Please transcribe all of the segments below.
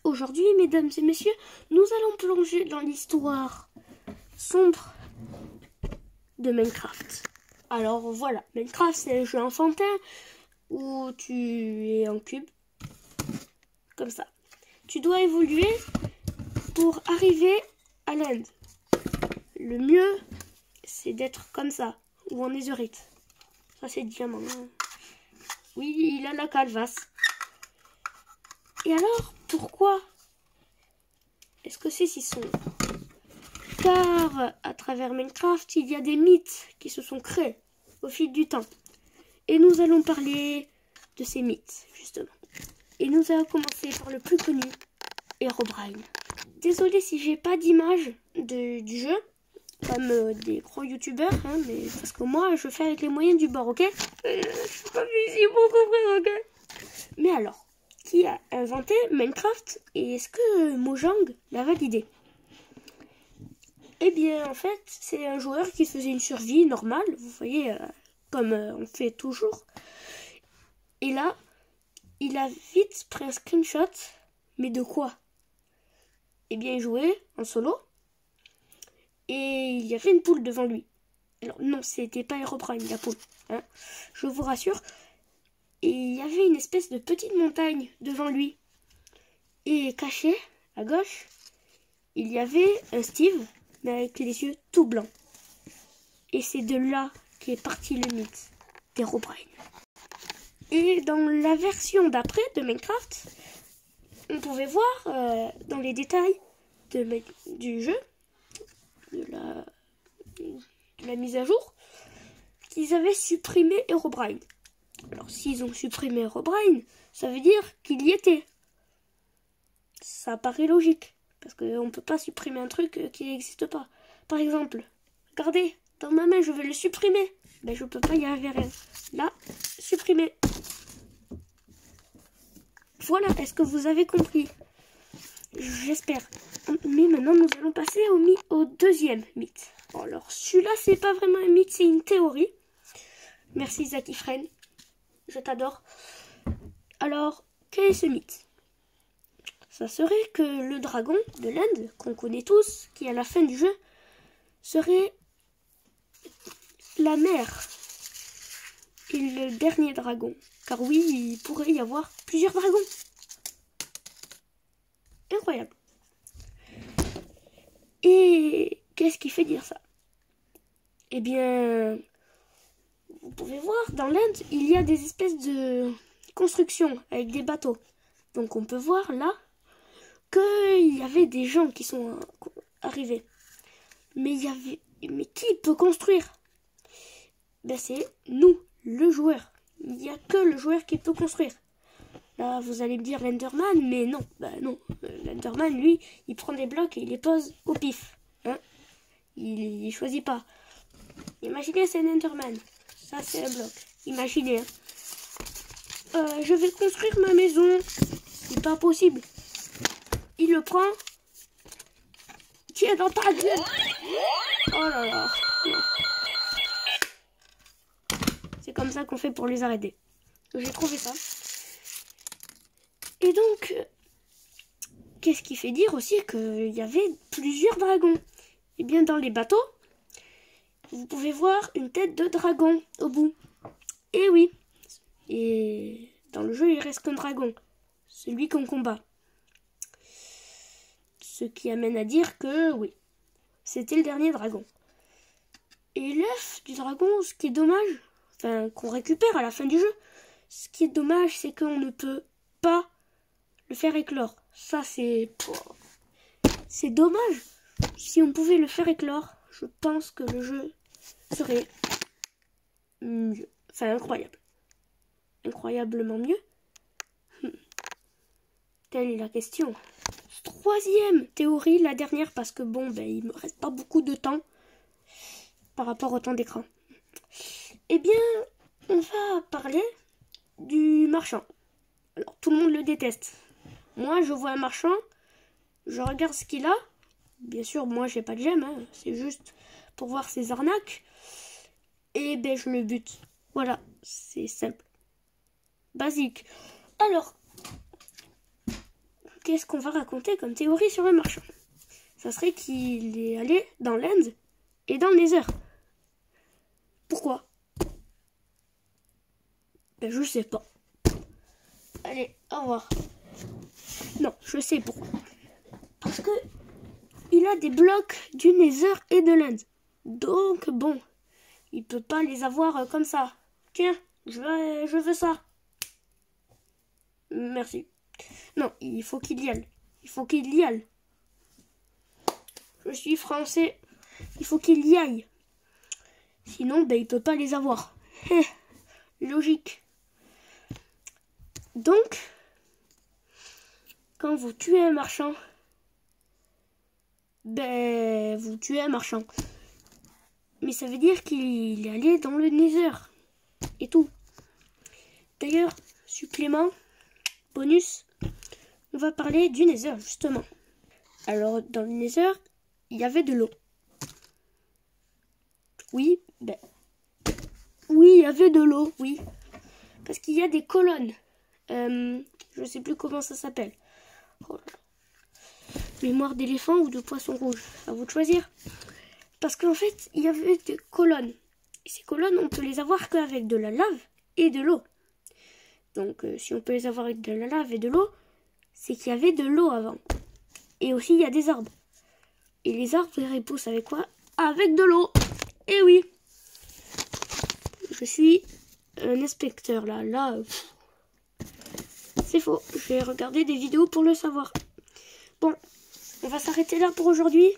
Aujourd'hui, mesdames et messieurs, nous allons plonger dans l'histoire sombre de Minecraft. Alors voilà, Minecraft c'est un jeu enfantin où tu es en cube, comme ça. Tu dois évoluer pour arriver à l'end. Le mieux, c'est d'être comme ça, ou en netherite. Ça c'est diamant. Oui, il a la calvasse. Et alors, pourquoi est-ce que c'est si sombre? Car à travers Minecraft, il y a des mythes qui se sont créés au fil du temps. Et nous allons parler de ces mythes, justement. Et nous allons commencer par le plus connu, Herobrine. Désolé si j'ai pas d'image du jeu, comme des gros youtubeurs, hein, mais parce que moi, je fais avec les moyens du bord, ok? Je suis pas venu ici pour comprendre, ok? Mais alors, qui a inventé Minecraft et est-ce que Mojang l'a validé? Eh bien, en fait, c'est un joueur qui faisait une survie normale, vous voyez, comme on fait toujours. Et là, il a vite pris un screenshot, mais de quoi? Eh bien, il jouait en solo, et il y avait une poule devant lui. Alors non, c'était pas Herobrine, la poule, hein, je vous rassure. Et il y avait une espèce de petite montagne devant lui. Et caché, à gauche, il y avait un Steve, mais avec les yeux tout blancs. Et c'est de là qu'est parti le mythe d'Herobrine. Et dans la version d'après de Minecraft, on pouvait voir dans les détails du jeu, de la mise à jour, qu'ils avaient supprimé Herobrine. Alors s'ils ont supprimé Herobrine, ça veut dire qu'il y était. Ça paraît logique, parce qu'on ne peut pas supprimer un truc qui n'existe pas. Par exemple, regardez, dans ma main, je vais le supprimer. Ben, je peux pas y arriver rien. Là, supprimer. Voilà, est-ce que vous avez compris? J'espère. Mais maintenant, nous allons passer au deuxième mythe. Bon, alors, celui-là, c'est pas vraiment un mythe, c'est une théorie. Merci, Zakifren. Je t'adore. Alors, quel est ce mythe? Ça serait que le dragon de l'Inde, qu'on connaît tous, qui à la fin du jeu, serait la mère et le dernier dragon. Car oui, il pourrait y avoir plusieurs dragons. Incroyable. Et qu'est-ce qui fait dire ça? Eh bien, vous pouvez voir, dans l'Inde, il y a des espèces de constructions avec des bateaux. Donc on peut voir là qu'il y avait des gens qui sont arrivés. Mais qui peut construire? Ben c'est nous, le joueur. Il n'y a que le joueur qui peut construire. Là, vous allez me dire l'Enderman, mais non. Ben non, l'Enderman, lui, il prend des blocs et il les pose au pif. Hein, il choisit pas. Imaginez, c'est un Enderman. Ça, c'est un bloc. Imaginez. Hein. Je vais construire ma maison. C'est pas possible. Il le prend. Tiens dans ta gueule. Oh là là. C'est comme ça qu'on fait pour les arrêter. J'ai trouvé ça. Et donc, qu'est-ce qui fait dire aussi qu'il y avait plusieurs dragons? Eh bien, dans les bateaux, vous pouvez voir une tête de dragon au bout. Et oui. Et dans le jeu, il reste qu'un dragon. Celui qu'on combat. Ce qui amène à dire que, oui, c'était le dernier dragon. Et l'œuf du dragon, ce qui est dommage, enfin, qu'on récupère à la fin du jeu, ce qui est dommage, c'est qu'on ne peut pas le faire éclore. Ça, c'est dommage. Si on pouvait le faire éclore, je pense que le jeu serait mieux. Enfin, incroyable. Incroyablement mieux. Telle est la question. Troisième théorie, la dernière, parce que bon, ben, il me reste pas beaucoup de temps par rapport au temps d'écran. Eh bien, on va parler du marchand. Alors, tout le monde le déteste. Moi, je vois un marchand, je regarde ce qu'il a. Bien sûr, moi, j'ai pas de gemme, hein, c'est juste pour voir ses arnaques. Et ben, je le bute. Voilà, c'est simple. Basique. Alors, qu'est-ce qu'on va raconter comme théorie sur le marchand? Ça serait qu'il est allé dans l'End et dans le Nether. Pourquoi? Ben, je sais pas. Allez, au revoir. Non, je sais pourquoi. Parce que il a des blocs du Nether et de l'End. Donc bon, il peut pas les avoir comme ça. Tiens, je veux ça. Merci. Non, il faut qu'il y aille. Il faut qu'il y aille. Je suis français. Il faut qu'il y aille. Sinon, ben, il peut pas les avoir. Logique. Donc, quand vous tuez un marchand, ben, vous tuez un marchand. Mais ça veut dire qu'il est allé dans le Nether. Et tout. D'ailleurs, supplément, bonus, on va parler du Nether, justement. Alors, dans le Nether, il y avait de l'eau. Oui, ben... Oui, il y avait de l'eau, oui. Parce qu'il y a des colonnes. Je sais plus comment ça s'appelle. Oh là là. Mémoire d'éléphant ou de poisson rouge. À vous de choisir. Parce qu'en fait, il y avait des colonnes. Et ces colonnes, on peut les avoir qu'avec de la lave et de l'eau. Donc, si on peut les avoir avec de la lave et de l'eau, c'est qu'il y avait de l'eau avant. Et aussi, il y a des arbres. Et les arbres, ils repoussent avec quoi? Avec de l'eau. Et oui. Je suis un inspecteur, là. C'est faux. Je vais regarder des vidéos pour le savoir. Bon, on va s'arrêter là pour aujourd'hui.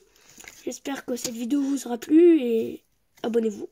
J'espère que cette vidéo vous aura plu et abonnez-vous.